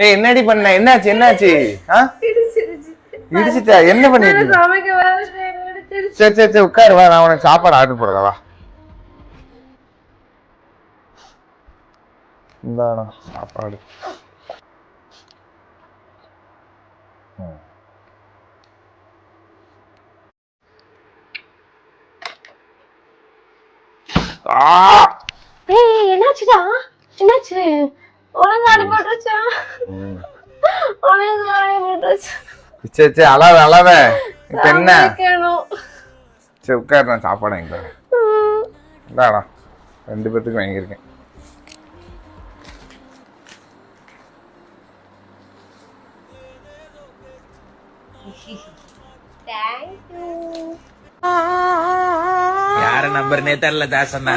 ஏய் என்னடி பண்ண? என்னாச்சு என்னாச்சு? இடிச்சிட்டா? என்ன பண்ணிட்டு? சரி சரி சரி உட்காரு, வா நான் உனக்கு சாப்பாடு ஆர்டர் போடுறேன், வா. இந்தாண்ணா சாப்பாடு. ஏய் என்னாச்சுடா? என்னாச்சு? உனக்கு அடிபட்டுருச்சா? உனக்கு அடிபட்டுருச்சு. சரி சரி அழாத அழாத. இப்ப என்ன? சமைக்கணும். சரி உட்காரு, நான் சாப்பாடு வாங்கி தரேன். இந்தாடா 2 பேத்துக்கு வாங்கியிருக்கேன். Thank you. யார நம்பர்னே தெரியல தாசண்ணா.